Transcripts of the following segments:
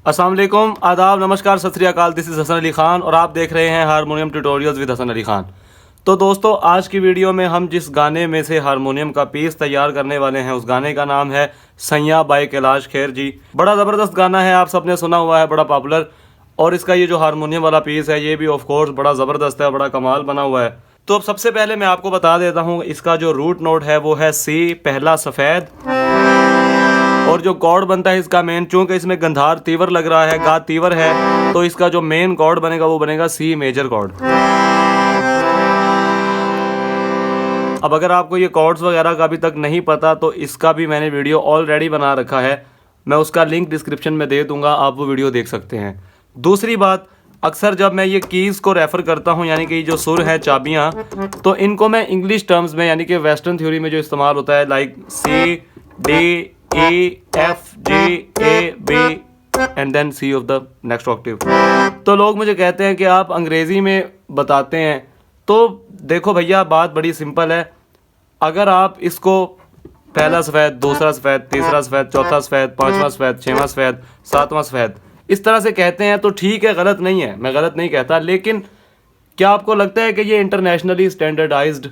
अस्सलाम वालेकुम, आदाब, नमस्कार, सत श्री अकाल। दिस इज़ हसन अली ख़ान और आप देख रहे हैं harmonium tutorials with Hasan Ali Khan. तो दोस्तों, आज की वीडियो में हम जिस गाने में से हारमोनियम का पीस तैयार करने वाले हैं उस गाने का नाम है सैयां बाय कैलाश खेर जी। बड़ा ज़बरदस्त गाना है, आप सबने सुना हुआ है, बड़ा पॉपुलर। और इसका ये जो हारमोनियम वाला पीस है ये भी ऑफ कोर्स बड़ा ज़बरदस्त है, बड़ा कमाल बना हुआ है। तो अब सबसे पहले मैं आपको बता देता हूँ, इसका जो रूट नोट है वो है सी पहला सफ़ेद, और जो कॉर्ड बनता है इसका मेन, चूंकि इसमें गंधार तीवर लग रहा है, गा तीवर है, तो इसका जो मेन कॉर्ड बनेगा वो बनेगा सी मेजर कॉर्ड। अब अगर आपको ये कॉर्ड्स वगैरह का अभी तक नहीं पता तो इसका भी मैंने वीडियो ऑलरेडी बना रखा है, मैं उसका लिंक डिस्क्रिप्शन में दे दूंगा, आप वो वीडियो देख सकते हैं। दूसरी बात, अक्सर जब मैं ये कीज़ को रेफ़र करता हूँ, यानी कि जो सुर है, चाबियाँ, तो इनको मैं इंग्लिश टर्म्स में, यानी कि वेस्टर्न थ्योरी में जो इस्तेमाल होता है, like C D E F G A B and then C of the next octave. तो लोग मुझे कहते हैं कि आप अंग्रेज़ी में बताते हैं। तो देखो भैया, बात बड़ी सिंपल है। अगर आप इसको पहला सफ़ेद, दूसरा सफ़ेद, तीसरा सफ़ेद, चौथा सफ़ेद, पांचवा सफ़ेद, छठवां सफ़ेद, सातवां सफ़ेद इस तरह से कहते हैं तो ठीक है, गलत नहीं है, मैं गलत नहीं कहता। लेकिन क्या आपको लगता है कि ये इंटरनेशनली स्टैंडर्डाइज्ड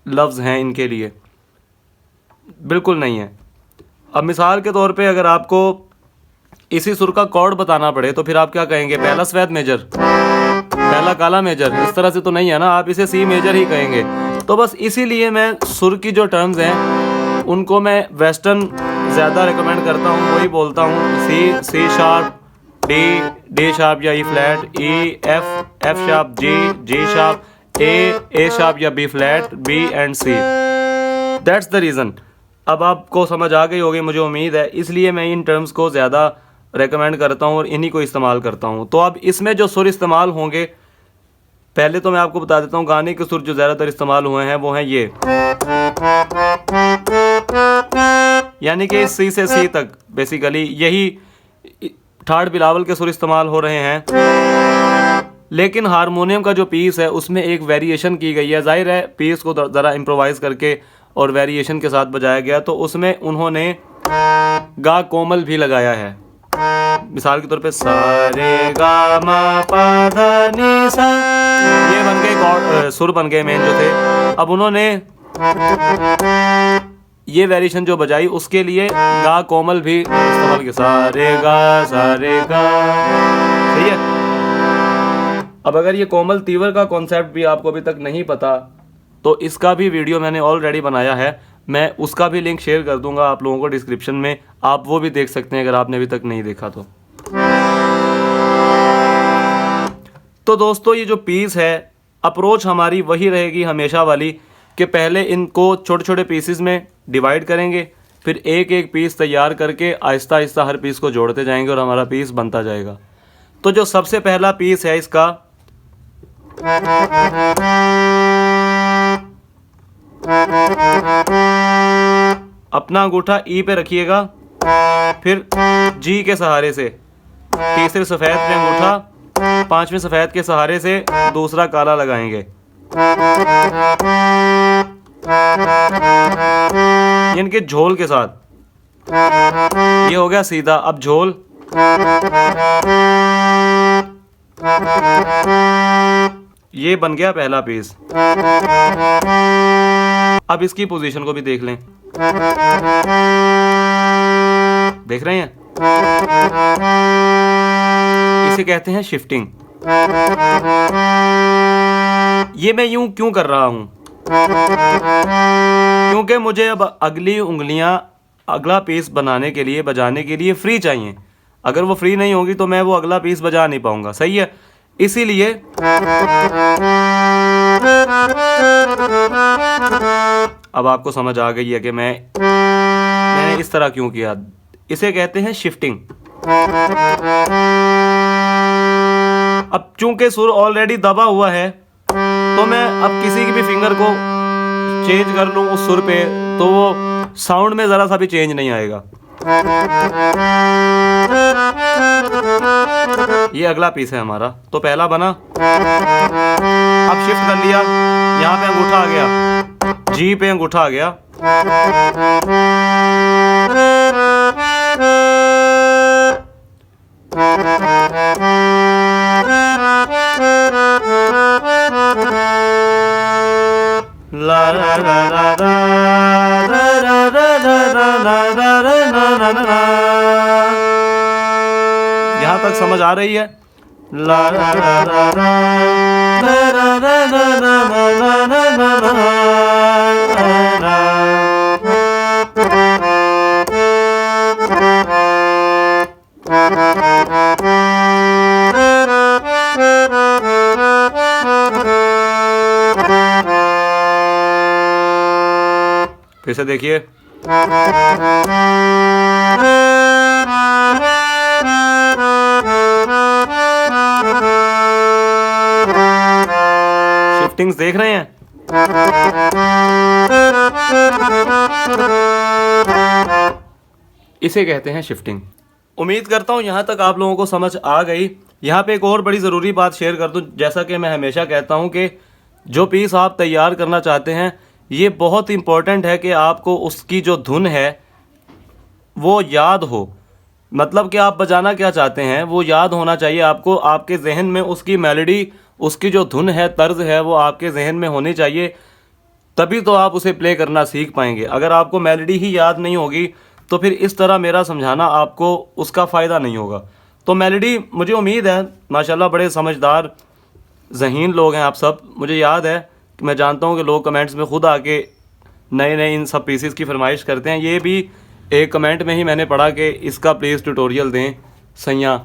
लफ्ज़ हैं इनके लिए? बिल्कुल नहीं है। अब मिसाल के तौर पे अगर आपको इसी सुर का कॉर्ड बताना पड़े तो फिर आप क्या कहेंगे? पहला सफ़ेद मेजर, पहला काला मेजर, इस तरह से तो नहीं है ना, आप इसे सी मेजर ही कहेंगे। तो बस इसीलिए मैं सुर की जो टर्म्स हैं उनको मैं वेस्टर्न ज़्यादा रिकमेंड करता हूँ, वही बोलता हूँ। सी शार्प, डी शार्प या E flat, E F sharp, G sharp, A sharp या B flat, B and C. That's the reason. अब आपको समझ आ गई होगी, मुझे उम्मीद है, इसलिए मैं इन टर्म्स को ज़्यादा रेकमेंड करता हूँ और इन्हीं को इस्तेमाल करता हूँ। तो अब इसमें जो सुर इस्तेमाल होंगे, पहले तो मैं आपको बता देता हूँ, गाने के सुर जो ज़्यादातर इस्तेमाल हुए हैं वो हैं ये, यानी कि सी से सी तक बेसिकली यही ठाड़ बिलावल के सुर इस्तेमाल हो रहे हैं। लेकिन हारमोनियम का जो पीस है उसमें एक वेरिएशन की गई है। जाहिर है पीस को ज़रा इम्प्रोवाइज़ करके और वेरिएशन के साथ बजाया गया, तो उसमें उन्होंने गा कोमल भी लगाया है। मिसाल के तौर पे सा रे गा मा पा धा नी सा, ये बन गए सुर बन गए मेन जो थे। अब उन्होंने ये वेरिएशन जो बजाई उसके लिए गा कोमल भी इस्तेमाल किया, सा रे गा, सही है। अब अगर ये कोमल तीवर का कॉन्सेप्ट भी आपको अभी तक नहीं पता तो इसका भी वीडियो मैंने ऑलरेडी बनाया है, मैं उसका भी लिंक शेयर कर दूंगा आप लोगों को डिस्क्रिप्शन में, आप वो भी देख सकते हैं अगर आपने अभी तक नहीं देखा तो दोस्तों, ये जो पीस है, अप्रोच हमारी वही रहेगी हमेशा वाली कि पहले इनको छोटे छोटे पीसेस में डिवाइड करेंगे, फिर एक एक पीस तैयार करके आहिस्ता आहिस्ता हर पीस को जोड़ते जाएंगे और हमारा पीस बनता जाएगा। तो जो सबसे पहला पीस है इसका, अपना अंगूठा ई पे रखिएगा, फिर जी के सहारे से तीसरे सफ़ेद पे अंगूठा, पांचवें सफ़ेद के सहारे से दूसरा काला लगाएंगे, इनके झोल के साथ। ये हो गया सीधा। अब झोल, ये बन गया पहला पीस। अब इसकी पोजीशन को भी देख लें, देख रहे हैं, इसे कहते हैं शिफ्टिंग। ये मैं यूं क्यों कर रहा हूं? क्योंकि मुझे अब अगली उंगलियां अगला पीस बनाने के लिए, बजाने के लिए फ्री चाहिए। अगर वो फ्री नहीं होगी तो मैं वो अगला पीस बजा नहीं पाऊंगा, सही है। इसीलिए अब आपको समझ आ गई है कि मैंने इस तरह क्यों किया। इसे कहते हैं शिफ्टिंग। अब चूंकि सुर ऑलरेडी दबा हुआ है तो मैं अब किसी की भी फिंगर को चेंज कर लूँ उस सुर पे तो वो साउंड में ज़रा सा भी चेंज नहीं आएगा। ये अगला पीस है हमारा। तो पहला बना, अब शिफ्ट कर लिया, यहाँ पे अंगूठा आ गया, जी पे अंगूठा आ गया, ला ला ला ला ला, यहाँ तक समझ आ रही है? ला ला ला ला ला, फिर से देखिए। शिफ्टिंग्स देख रहे हैं? इसे कहते हैं शिफ्टिंग। उम्मीद करता हूँ यहाँ तक आप लोगों को समझ आ गई। यहाँ पे एक और बड़ी ज़रूरी बात शेयर कर दूँ, जैसा कि मैं हमेशा कहता हूँ कि जो पीस आप तैयार करना चाहते हैं ये बहुत इम्पोर्टेंट है कि आपको उसकी जो धुन है वो याद हो। मतलब कि आप बजाना क्या चाहते हैं वो याद होना चाहिए आपको, आपके जहन में उसकी मेलोडी, उसकी जो धुन है, तर्ज है, वो आपके जहन में होनी चाहिए, तभी तो आप उसे प्ले करना सीख पाएंगे। अगर आपको मेलोडी ही याद नहीं होगी तो फिर इस तरह मेरा समझाना आपको उसका फ़ायदा नहीं होगा। तो मेलोडी, मुझे उम्मीद है माशाल्लाह बड़े समझदार ज़हीन लोग हैं आप सब। मुझे याद है कि मैं जानता हूँ कि लोग कमेंट्स में ख़ुद आके नए नए इन सब पीसेस की फरमाइश करते हैं। ये भी एक कमेंट में ही मैंने पढ़ा कि इसका प्लीज़ ट्यूटोरियल दें सैया,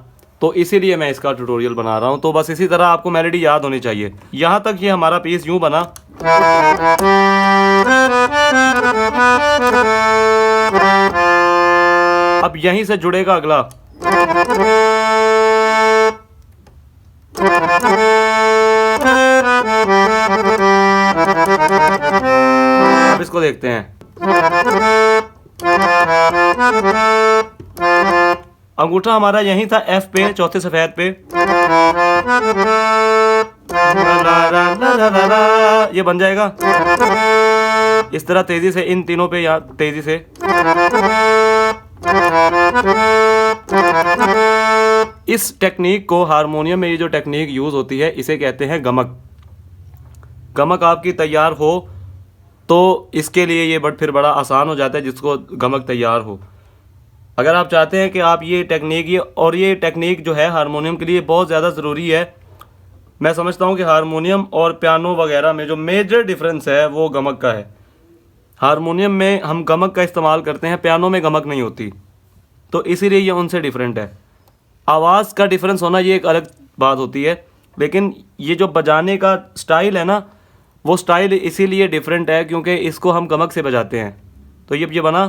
तो इसीलिए मैं इसका ट्यूटोरियल बना रहा हूँ। तो बस इसी तरह आपको मेलोडी याद होनी चाहिए। यहाँ तक ये हमारा पीस यूँ बना। अब यहीं से जुड़ेगा अगला। अब इसको देखते हैं। अंगूठा हमारा यहीं था एफ पे, चौथे सफेद पे। ये बन जाएगा इस तरह तेजी से, इन तीनों पे या तेजी से। इस टेक्निक को, हारमोनियम में ये जो टेक्निक यूज़ होती है इसे कहते हैं गमक। गमक आपकी तैयार हो तो इसके लिए ये फिर बड़ा आसान हो जाता है जिसको गमक तैयार हो। अगर आप चाहते हैं कि आप ये टेक्निक जो है हारमोनियम के लिए बहुत ज़्यादा ज़रूरी है। मैं समझता हूँ कि हारमोनियम और पियानो वगैरह में जो मेजर डिफरेंस है वो गमक का है। हारमोनियम में हम गमक का इस्तेमाल करते हैं, पियानो में गमक नहीं होती, तो इसीलिए ये उनसे डिफरेंट है। आवाज़ का डिफरेंस होना ये एक अलग बात होती है, लेकिन ये जो बजाने का स्टाइल है ना, वो स्टाइल इसीलिए डिफरेंट है क्योंकि इसको हम गमक से बजाते हैं। तो ये बना।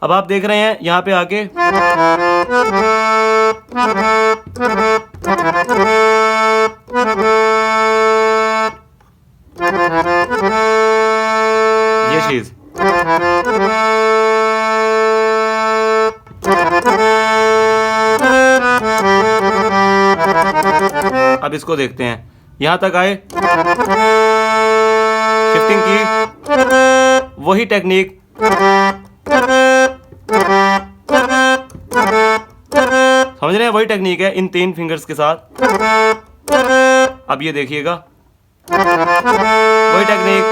अब आप देख रहे हैं यहाँ पे आके ये चीज। अब इसको देखते हैं, यहां तक आए, शिफ्टिंग की, वही टेक्निक। समझ रहे हैं? वही टेक्निक है इन 3 फिंगर्स के साथ। अब ये देखिएगा, वही टेक्निक।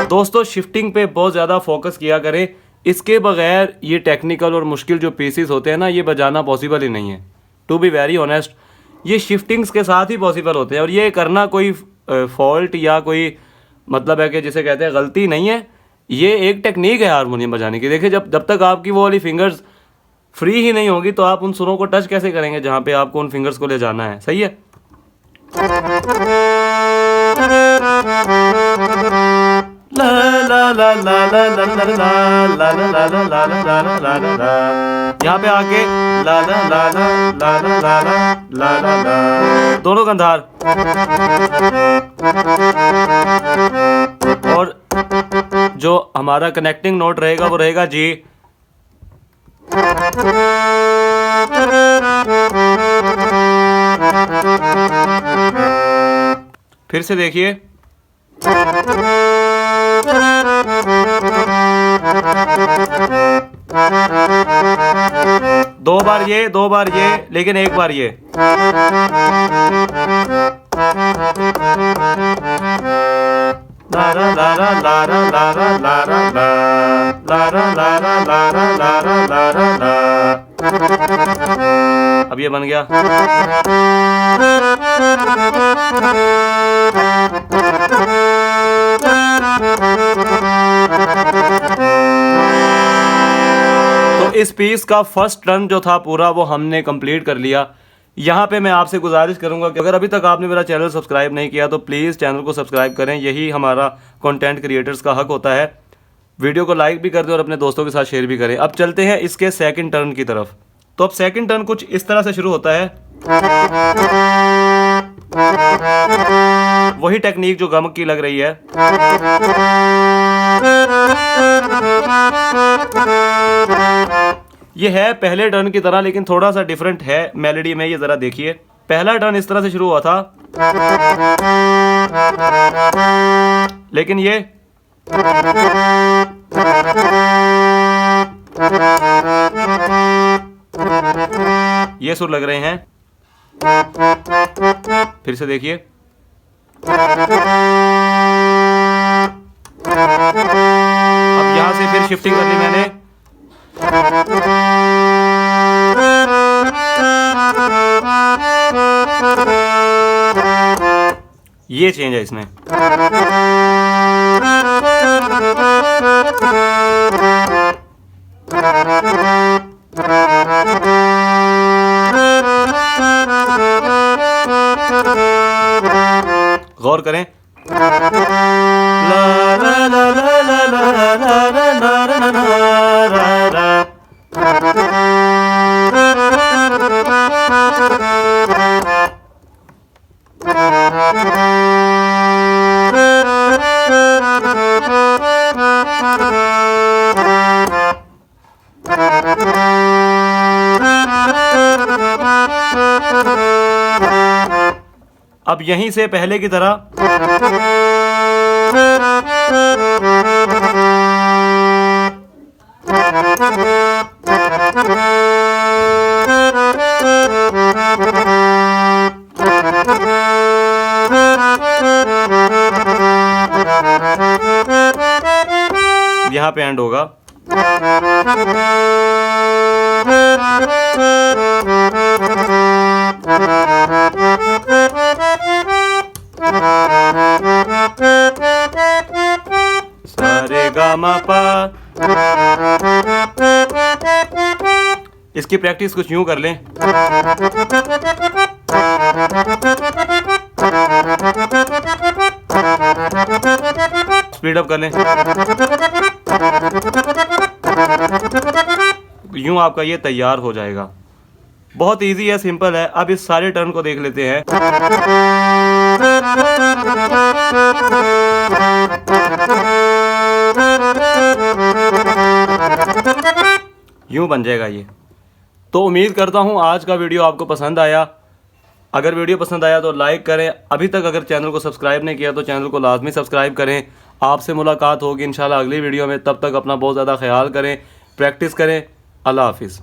दोस्तों, शिफ्टिंग पे बहुत ज़्यादा फोकस किया करें। इसके बगैर ये टेक्निकल और मुश्किल जो पीसेस होते हैं ना, ये बजाना पॉसिबल ही नहीं है। टू बी वेरी ऑनेस्ट, ये शिफ्टिंग्स के साथ ही पॉसिबल होते हैं। और ये करना कोई फॉल्ट या कोई मतलब है कि जिसे कहते हैं गलती नहीं है, ये एक टेक्निक है हारमोनियम बजाने की। देखिए जब तक आपकी वो वाली फिंगर्स फ्री ही नहीं होगी तो आप उन सुरों को टच कैसे करेंगे जहाँ पे आपको उन फिंगर्स को ले जाना है। सही है। ला ला ला ला ला ला ला ला ला ला ला ला ला ला ला, यहाँ पे आके ला ला ला ला ला ला ला ला ला ला, दोनों गंधार। और जो हमारा कनेक्टिंग नोट रहेगा वो रहेगा जी। फिर से देखिए, दो बार ये लेकिन एक बार ये। लारा लारा लारा लारा लारा ला, लारा लारा लारा लारा लारा ला। अब ये बन गया। तो इस पीस का फर्स्ट टर्न जो था पूरा वो हमने कंप्लीट कर लिया। यहाँ पे मैं आपसे गुजारिश करूंगा कि अगर अभी तक आपने मेरा चैनल सब्सक्राइब नहीं किया तो प्लीज़ चैनल को सब्सक्राइब करें, यही हमारा कंटेंट क्रिएटर्स का हक होता है। वीडियो को लाइक भी कर दें और अपने दोस्तों के साथ शेयर भी करें। अब चलते हैं इसके सेकंड टर्न की तरफ। तो अब सेकंड टर्न कुछ इस तरह से शुरू होता है, वही टेक्निक जो गमक की लग रही है। ये है पहले टर्न की तरह लेकिन थोड़ा सा डिफरेंट है मेलोडी में। ये जरा देखिए, पहला टर्न इस तरह से शुरू हुआ था, लेकिन ये सुर लग रहे हैं। फिर से देखिए, अब यहां से फिर शिफ्टिंग कर ली मैंने। ये चेंज है इसमें। गौर करें, ला ला ला ला ला ला ला ला ला। अब यहीं से पहले की तरह यहाँ पे एंड होगा। सारे गामा पा। इसकी प्रैक्टिस कुछ यूं कर लें। स्पीड अप कर लें। यूं आपका ये तैयार हो जाएगा। बहुत इजी है, सिंपल है। अब इस सारे टर्न को देख लेते हैं। यूं बन जाएगा ये। तो उम्मीद करता हूं आज का वीडियो आपको पसंद आया। अगर वीडियो पसंद आया तो लाइक करें। अभी तक अगर चैनल को सब्सक्राइब नहीं किया तो चैनल को लाजमी सब्सक्राइब करें। आपसे मुलाकात होगी इंशाल्लाह अगली वीडियो में। तब तक अपना बहुत ज़्यादा ख्याल करें, प्रैक्टिस करें। अल्लाह हाफिज़।